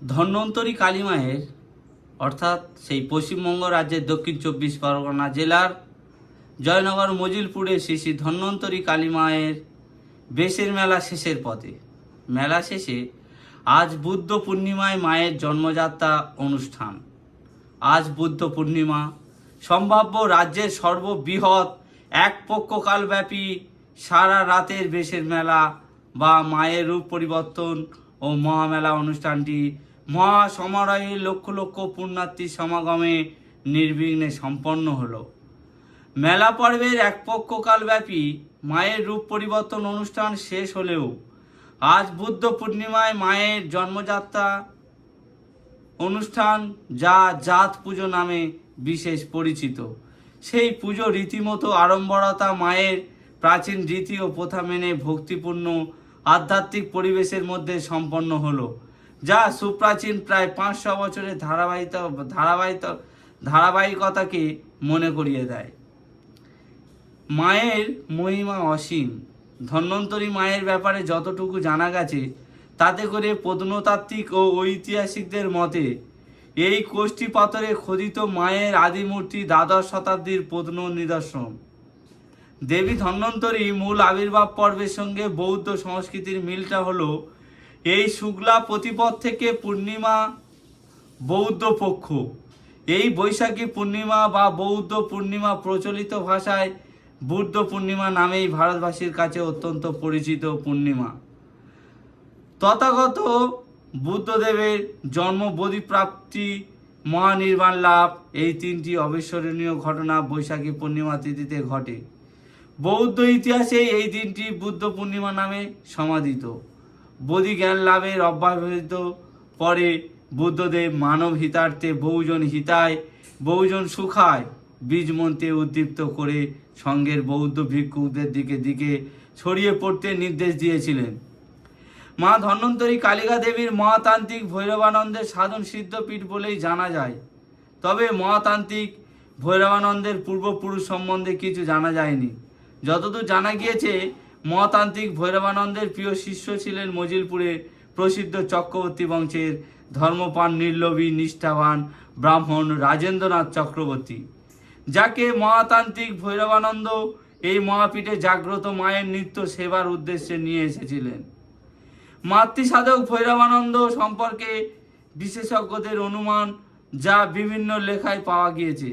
ধন্বন্তরী কালী মায়ের অর্থাৎ সেই পশ্চিমবঙ্গ রাজ্যের দক্ষিণ 24 পরগনা জেলার জয়নগর মজিলপুরে শ্রী শ্রী ধন্বন্তরী কালী মায়ের বেশের মেলা শেষের পথে। মেলা শেষে আজ বুদ্ধ পূর্ণিমায় মায়ের জন্মযাত্রা অনুষ্ঠান। আজ বুদ্ধ পূর্ণিমা, সম্ভাব্য রাজ্যের সর্ববৃহৎ এক পক্ষকালব্যাপী সারা রাতের বেশের মেলা বা মায়ের রূপ পরিবর্তন ও মহামেলা অনুষ্ঠানটি মহা সমারোহে লক্ষ লক্ষ পুণ্যার্থীর সমাগমে নির্বিঘ্নে সম্পন্ন হলো। মেলা পর্বের এক পক্ষকালব্যাপী মায়ের রূপ পরিবর্তন অনুষ্ঠান শেষ হলেও আজ বুদ্ধ পূর্ণিমায় মায়ের জন্মযাত্রা অনুষ্ঠান, যা জাত পুজো নামে বিশেষ পরিচিত, সেই পুজো রীতিমতো আড়ম্বরতা মায়ের প্রাচীন রীতি ও প্রথা মেনে ভক্তিপূর্ণ আধ্যাত্মিক পরিবেশের মধ্যে সম্পন্ন হলো, যা সুপ্রাচীন প্রায় 500 বছরের ধারাবাহিকতাকে মনে করিয়ে দেয়। মায়ের মহিমা অসীম। ধন্বন্তরী মায়ের ব্যাপারে যতটুকু জানা গেছে তাতে করে প্রত্নতাত্ত্বিক ও ঐতিহাসিকদের মতে এই কোষ্ঠী পাথরে খোদিত মায়ের আদিমূর্তি দ্বাদশ শতাব্দীর প্রত্ন নিদর্শন। দেবী ধন্বন্তরী মূল আবির্ভাব পর্বের সঙ্গে বৌদ্ধ সংস্কৃতির মিলটা হলো এই শুক্লা প্রতিপদ থেকে পূর্ণিমা বৌদ্ধ পক্ষ। এই বৈশাখী পূর্ণিমা বা বৌদ্ধ পূর্ণিমা প্রচলিত ভাষায় বুদ্ধ পূর্ণিমা নামেই ভারতবাসীর কাছে অত্যন্ত পরিচিত পূর্ণিমা। তথাগত বুদ্ধদেবের জন্ম, বোধিপ্রাপ্তি, মহানির্বাণ লাভ, এই তিনটি অবিস্মরণীয় ঘটনা বৈশাখী পূর্ণিমা তিথিতে ঘটে। বৌদ্ধ ইতিহাসে এই দিনটি বুদ্ধ পূর্ণিমা নামে সমাদিত। বোধি জ্ঞান লাভের অব্যবহিত পরে বুদ্ধদেব মানব হিতার্থে বহুজন হিতায় বহুজন সুখায় বীজ মন্ত্রে উদ্দীপ্ত করে সঙ্গের বৌদ্ধ ভিক্ষুকদের দিকে দিকে ছড়িয়ে পড়তে নির্দেশ দিয়েছিলেন। মা ধন্বন্তরী কালিকা দেবীর মহাতান্ত্রিক ভৈরবানন্দের সাধন সিদ্ধপীঠ বলেই জানা যায়। তবে মহাতান্ত্রিক ভৈরবানন্দের পূর্বপুরুষ সম্বন্ধে কিছু জানা যায়নি। যতদূর জানা গিয়েছে, মহাতান্ত্রিক ভৈরবানন্দের প্রিয় শিষ্য ছিলেন মজিলপুরে প্রসিদ্ধ চক্রবর্তী বংশের ধর্মপান নির্লোভী নিষ্ঠাবান ব্রাহ্মণ রাজেন্দ্রনাথ চক্রবর্তী, যাকে মহাতান্ত্রিক ভৈরবানন্দ এই মহাপীঠে জাগ্রত মায়ের নিত্য সেবার উদ্দেশ্যে নিয়ে এসেছিলেন। মাতৃসাধক ভৈরবানন্দ সম্পর্কে বিশেষজ্ঞদের অনুমান, যা বিভিন্ন লেখায় পাওয়া গিয়েছে,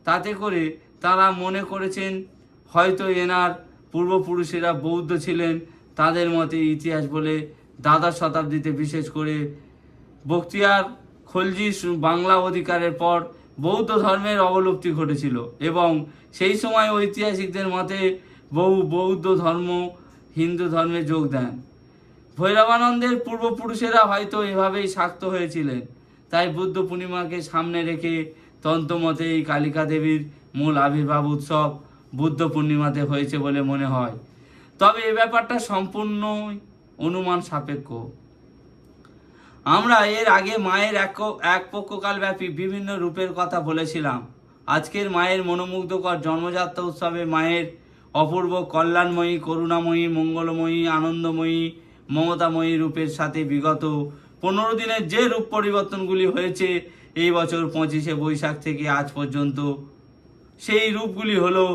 তাতে করে তারা মনে করেছেন হয়তো এনার পূর্বপুরুষেরা বৌদ্ধ ছিলেন। তাদের মতে ইতিহাস বলে দ্বাদশ শতাব্দীতে বিশেষ করে বখতিয়ার খলজি বাংলা অধিকারের পর বৌদ্ধ ধর্মের অবলুপ্তি ঘটেছিল এবং সেই সময় ঐতিহাসিকদের মতে বহু বৌদ্ধ ধর্ম হিন্দু ধর্মে যোগ দেন। ভৈরবানন্দের পূর্বপুরুষেরা হয়তো এভাবেই শাক্ত হয়েছিলেন। তাই বুদ্ধ পূর্ণিমাকে সামনে রেখে তন্ত্রমতে এই কালিকা দেবীর মূল আবির্ভাব উৎসব বুদ্ধ পূর্ণিমাতে হয়েছে বলে মনে হয়। তবে এ ব্যাপারটা সম্পূর্ণ অনুমান সাপেক্ষ। আমরা এর আগে মায়ের এক পক্ষকালব্যাপী বিভিন্ন রূপের কথা বলেছিলাম। আজকের মায়ের মনোমুগ্ধকর জন্মযাত্রা উৎসবে মায়ের অপূর্ব কল্যাণময়ী, করুণাময়ী, মঙ্গলময়ী, আনন্দময়ী, মমতাময়ী রূপের সাথে বিগত 15 দিনের যে রূপ পরিবর্তনগুলি হয়েছে এই বছর 25শে বৈশাখ থেকে আজ পর্যন্ত, সেই রূপগুলি হলো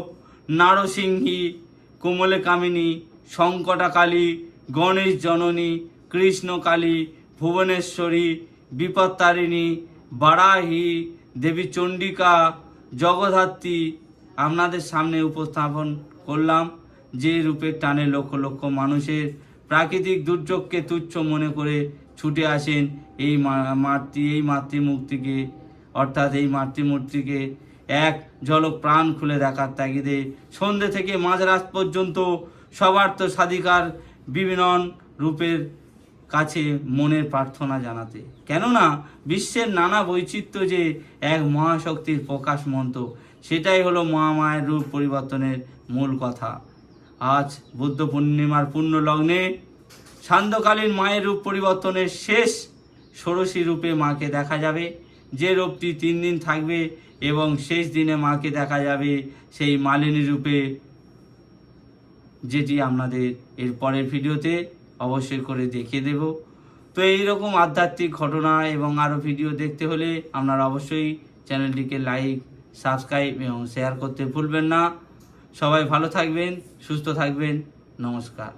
নারসিংহী, কোমলে কামিনী, সংকটাকালী, গণেশ জননী, কৃষ্ণকালী, ভুবনেশ্বরী, বিপত্তারিণী, বারাহী, দেবী চণ্ডিকা, জগদ্ধাত্রী। আপনাদের সামনে উপস্থাপন করলাম যে রূপের টানে লক্ষ লক্ষ মানুষের প্রাকৃতিক দুর্যোগকে তুচ্ছ মনে করে ছুটে আসেন এই মাতৃমূর্তিকে, অর্থাৎ এই মাতৃমূর্তিকে এক ঝলক প্রাণ খুলে দেখার তাগিদে সন্ধ্যে থেকে মাঝরাত পর্যন্ত সবার্থ সাধিকার বিভিন্ন রূপের কাছে মনের প্রার্থনা জানাতে। কেননা বিশ্বের নানা বৈচিত্র্য যে এক মহাশক্তির প্রকাশ মন্ত্র, সেটাই হলো মহামায়ের রূপ পরিবর্তনের মূল কথা। আজ বুদ্ধ পূর্ণিমার পূর্ণ লগ্নে সান্ধ্যকালীন মায়ের রূপ পরিবর্তনের শেষ ষোড়শী রূপে মাকে দেখা যাবে, যে রূপটি 3 দিন থাকবে এবং শেষ দিনে মাকে দেখা যাবে সেই মালিনী রূপে, যেটি আপনাদের এর পরের ভিডিওতে অবশ্যই করে দেখিয়ে দেব। তো এইরকম আধ্যাত্মিক ঘটনা এবং আরও ভিডিও দেখতে হলে আপনারা অবশ্যই চ্যানেলটিকে লাইক, সাবস্ক্রাইব এবং শেয়ার করতে ভুলবেন না। সবাই ভালো থাকবেন, সুস্থ থাকবেন। নমস্কার।